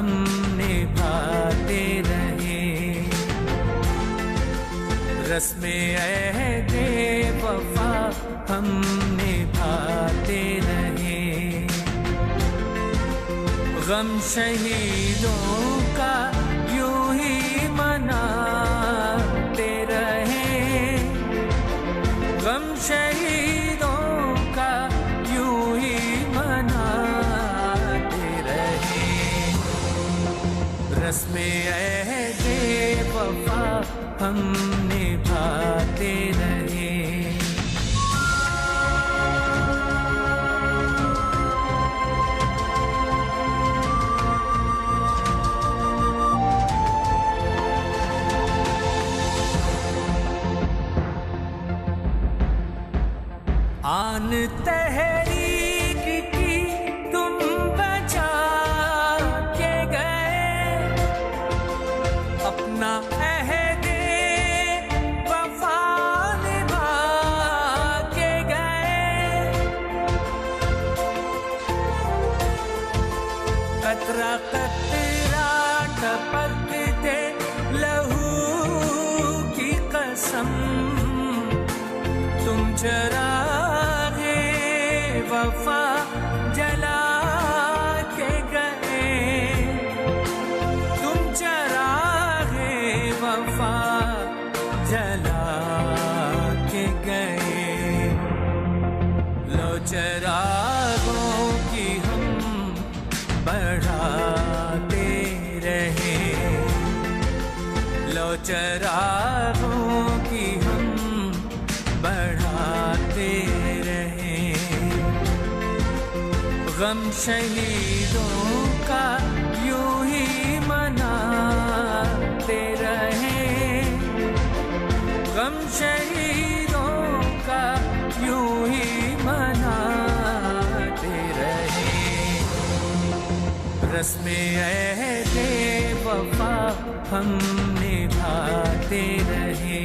हम निभाते रहे। रस्मे अहदे वफा हम निभाते रहे। गम शहीदों का यूं ही मनाते रहे। गम शहीदों का यूं ही मनाते रहे। रस्मे अहदे वफा हम निभाते रहे। आन तहरीक की तुम बचा के गए। अपना अहदे वफा निभा के गए। कतरा कतरा टपकते लहू की कसम तुम चरागे वफा जला के गए। तुम चरागे वफा जला के गए। लो चरागों की हम बढ़ाते रहे। लो चरागों की हम बढ़ाते रहे। गम शहीदों का यूं ही मनाते रहे। गम शहीदों का यूं ही मनाते रहे। रस्मे अहदे वफा हम निभाते रहे।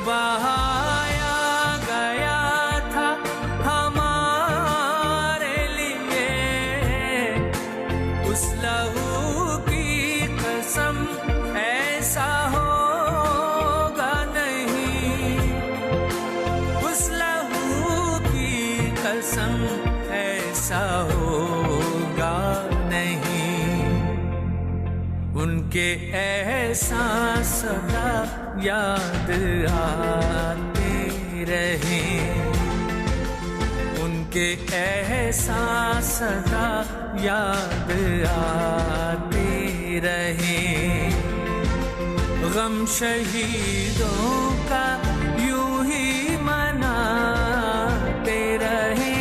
बहाया गया था हमारे लिए, उस लहू की कसम ऐसा होगा नहीं, उस लहू की कसम ऐसा होगा नहीं। उनके एहसास सदा याद आते रहे, उनके एहसास सदा याद आते रहे। गम शहीदों का यूं ही मनाते रहे,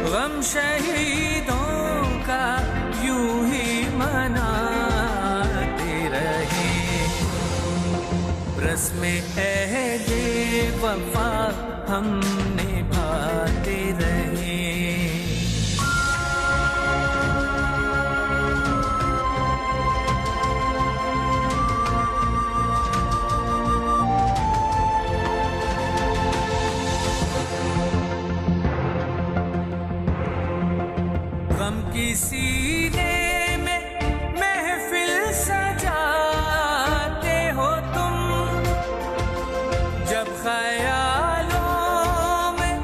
गम शहीदों का यूं ही मनाते रहे। रस्मे अहदे वफा हम निभाते रहे। गम की सीने में महफिल सजाते हो तुम, जब ख्यालों में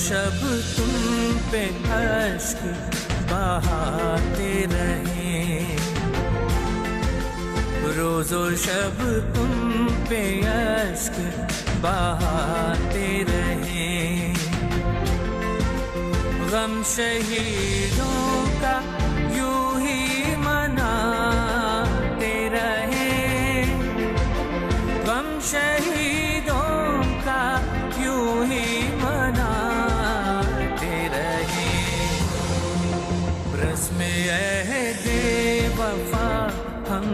शब तुम पे अश्क बहाते रहें, रोज़ो शब तुम पे अश्क बहाते रहें। गम शहीदों का यूं ही मनाते रहें, गम शहीदों का यूं ही मनाते रहें। रस्म-ए-वफ़ा हम